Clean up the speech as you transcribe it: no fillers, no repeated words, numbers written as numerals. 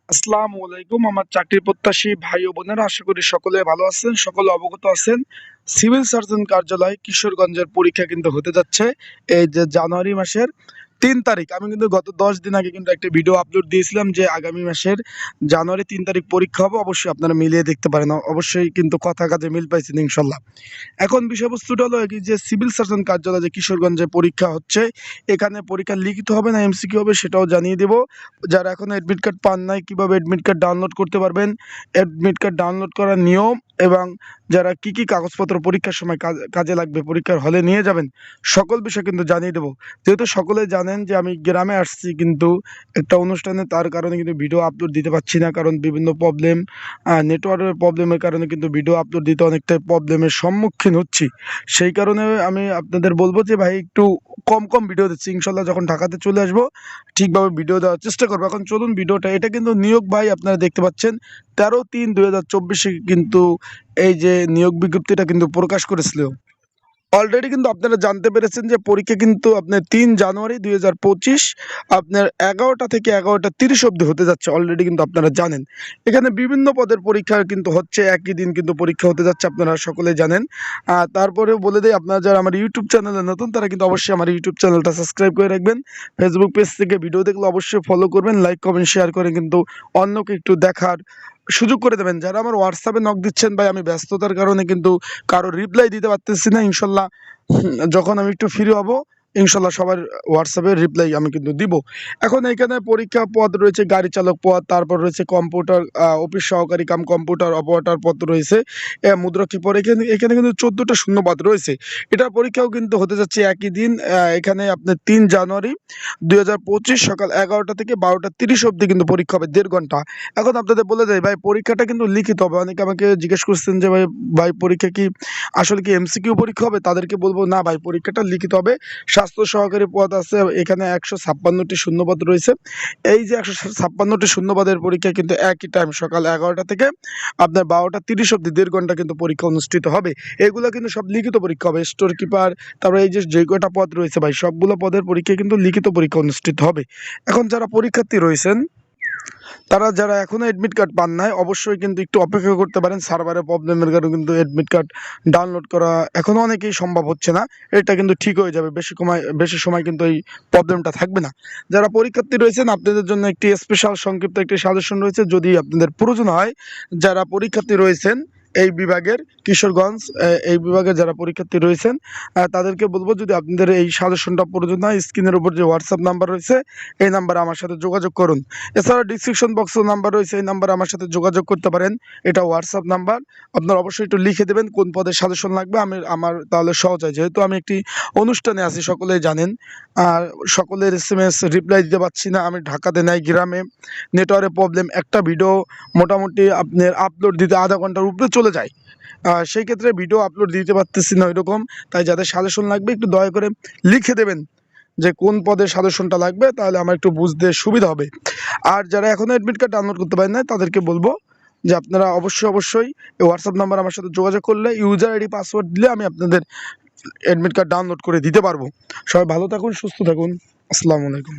আসসালামু আলাইকুম। আমার চাকরি প্রত্যাশী ভাই ও বোনেরা, আশা করি সকলে ভালো আছেন, সকলে অবগত আছেন। সিভিল সার্জন কার্যালয় কিশোরগঞ্জের পরীক্ষা কিন্তু হতে যাচ্ছে এই যে জানুয়ারি মাসের 3 তারিখ। আমি কিন্তু গত 10 দিন আগে কিন্তু একটা ভিডিও আপলোড দিয়েছিলাম যে আগামী মাসের জানুয়ারি 3 তারিখ পরীক্ষা হবে। অবশ্যই আপনারা মিলিয়ে দেখতে পারেন, অবশ্যই কিন্তু কথা কাজে মিল পাইছেন ইনশাল্লাহ। এখন বিষয়বস্তুটা হলো কি, যে সিভিল সার্জন কার্যালয় যে কিশোরগঞ্জে পরীক্ষা হচ্ছে, এখানে পরীক্ষা লিখিত হবে না এমসিকিউ হবে সেটাও জানিয়ে দেব। যারা এখনো অ্যাডমিট কার্ড পান নাই, কিভাবে অ্যাডমিট কার্ড ডাউনলোড করতে পারবেন, অ্যাডমিট কার্ড ডাউনলোড করার নিয়ম, এবং যারা কি কি কাগজপত্র পরীক্ষার সময় কাজে লাগবে, পরীক্ষার হলে নিয়ে যাবেন, সকল বিষয় কিন্তু জানিয়ে দেবো। যেহেতু সকলে জানেন যে আমি গ্রামে আসছি কিন্তু একটা অনুষ্ঠানে, তার কারণে কিন্তু ভিডিও আপলোড দিতে পারছি না, কারণ বিভিন্ন প্রবলেম, নেটওয়ার্কের প্রবলেমের কারণে কিন্তু ভিডিও আপলোড দিতে অনেকটা প্রবলেমের সম্মুখীন হচ্ছি। সেই কারণে আমি আপনাদের বলবো যে ভাই একটু কম কম ভিডিও দিচ্ছি। ইনশাল্লাহ যখন ঢাকাতে চলে আসবো ঠিকভাবে ভিডিও দেওয়ার চেষ্টা করবো। এখন চলুন ভিডিওটা, এটা কিন্তু নিয়োগ ভাই, আপনারা দেখতে পাচ্ছেন 13/3/2024 কিন্তু এই যে নিয়োগ বিজ্ঞপ্তিটা কিন্তু প্রকাশ করেছিল। অলরেডি কিন্তু আপনারা জানতে পেরেছেন যে পরীক্ষা কিন্তু আপনার 3 জানুয়ারি 2025 আপনার 11টা থেকে 11টা 30 অব্দি হতে যাচ্ছে। অলরেডি কিন্তু আপনারা জানেন এখানে বিভিন্ন পদের পরীক্ষা কিন্তু হচ্ছে, একই দিন কিন্তু পরীক্ষা হতে যাচ্ছে, আপনারা সকলে জানেন। তারপরেও বলে দেই, আপনারা যারা আমার ইউটিউব চ্যানেলে নতুন তারা কিন্তু অবশ্যই আমার ইউটিউব চ্যানেলটা সাবস্ক্রাইব করে রাখবেন। ফেসবুক পেজ থেকে ভিডিও দেখলে অবশ্যই ফলো করবেন, লাইক কমেন্ট শেয়ার করে কিন্তু অন্যকে একটু দেখার সুযোগ করে দেবেন। যারা আমার হোয়াটসঅ্যাপে নক দিচ্ছেন ভাই, আমি ব্যস্ততার কারণে কিন্তু কারো রিপ্লাই দিতে পারতেছি না। ইনশাল্লাহ যখন আমি একটু ফ্রি হব, ইনশাল্লাহ সবার হোয়াটসঅ্যাপে রিপ্লাই আমি কিন্তু দিব। এখন এখানে পরীক্ষা পদ রয়েছে গাড়ি চালক পদ, তারপর রয়েছে কম্পিউটার অফিস সহকারী কাম কম্পিউটার অপারেটর পদ রয়েছে, মুদ্রাক্ষী পদ। এখানে এখানে কিন্তু 14টা শূন্যপদ রয়েছে। এটার পরীক্ষাও কিন্তু হতে যাচ্ছে একই দিন। এখানে আপনার 3 জানুয়ারি 2025 সকাল 11টা থেকে 12টা 30 অব্দি কিন্তু পরীক্ষা হবে, 1.5 ঘন্টা। এখন আপনাদের বলে যাই ভাই, পরীক্ষাটা কিন্তু লিখিত হবে। অনেকে আমাকে জিজ্ঞেস করছেন যে ভাই ভাই পরীক্ষা কি আসলে কি এমসিকিউ পরীক্ষা হবে? তাদেরকে বলবো না ভাই, পরীক্ষাটা লিখিত হবে। স্বাস্থ্য সহকারী পদ আছে, এখানে 156টি শূন্যপদ রয়েছে। এই যে 156টি শূন্যপদের পরীক্ষা কিন্তু একই টাইম, সকাল 11টা থেকে আপনার 12টা 30 অব্দি 1.5 ঘন্টা কিন্তু পরীক্ষা অনুষ্ঠিত হবে। এগুলো কিন্তু সব লিখিত পরীক্ষা হবে। স্টোর কিপার, তারপরে এই যে কয়টা পদ রয়েছে ভাই, সবগুলো পদের পরীক্ষা কিন্তু লিখিত পরীক্ষা অনুষ্ঠিত হবে। এখন যারা পরীক্ষার্থী রয়েছেন, তারা যারা এখনো অ্যাডমিট কার্ড পান নাই, অবশ্যই কিন্তু একটু অপেক্ষা করতে পারেন। সার্ভারের প্রবলেমের কারণে কিন্তু অ্যাডমিট কার্ড ডাউনলোড করা এখনো অনেকেই সম্ভব হচ্ছে না। এটা কিন্তু ঠিক হয়ে যাবে, বেশি সময় কিন্তু এই প্রবলেমটা থাকবে না। যারা পরীক্ষার্থী রয়েছেন, আপনাদের জন্য একটি স্পেশাল সংক্ষিপ্ত একটি সাজেশন রয়েছে, যদি আপনাদের প্রয়োজন হয়। যারা পরীক্ষার্থী রয়েছেন এই বিভাগের, কিশোরগঞ্জ এই বিভাগের যারা পরীক্ষার্থী রয়েছেন, তাদেরকে বলবো যদি আপনাদের এই সাজেশনটা প্রয়োজন হয়, স্ক্রিনের উপর যে হোয়াটসঅ্যাপ নাম্বার রয়েছে এই নাম্বারে আমার সাথে যোগাযোগ করুন। এছাড়া ডিসক্রিপশন বক্সের নাম্বার রয়েছে, এই নাম্বারে আমার সাথে যোগাযোগ করতে পারেন। এটা হোয়াটসঅ্যাপ নাম্বার। আপনারা অবশ্যই একটু লিখে দেবেন কোন পদের সাজেশন লাগবে, আমার তাহলে সহজ হয়। যেহেতু আমি একটি অনুষ্ঠানে আছি, সকলেই জানেন, আর সকলের এসএমএস রিপ্লাই দিতে পারছি না। আমি ঢাকাতে নাই, গ্রামে, নেটওয়ার্কের প্রবলেম। একটা ভিডিও মোটামুটি আপনার আপলোড দিতে আধা ঘন্টার উপরে চলে যায়। সেই ক্ষেত্রে ভিডিও আপলোড দিতে পারতেছি না ওইরকম। তাই যাদের সাজেশন লাগবে একটু দয়া করে লিখে দেবেন যে কোন পদের সাজেশনটা লাগবে, তাহলে আমার একটু বুঝতে সুবিধা হবে। আর যারা এখনো অ্যাডমিট কার্ড ডাউনলোড করতে পারেন না, তাদেরকে বলবো যে আপনারা অবশ্যই হোয়াটসঅ্যাপ নাম্বার আমার সাথে যোগাযোগ করলে ইউজার আইডি পাসওয়ার্ড দিলে আমি আপনাদের অ্যাডমিট কার্ড ডাউনলোড করে দিতে পারবো। সবাই ভালো থাকুন, সুস্থ থাকুন। আসসালামু আলাইকুম।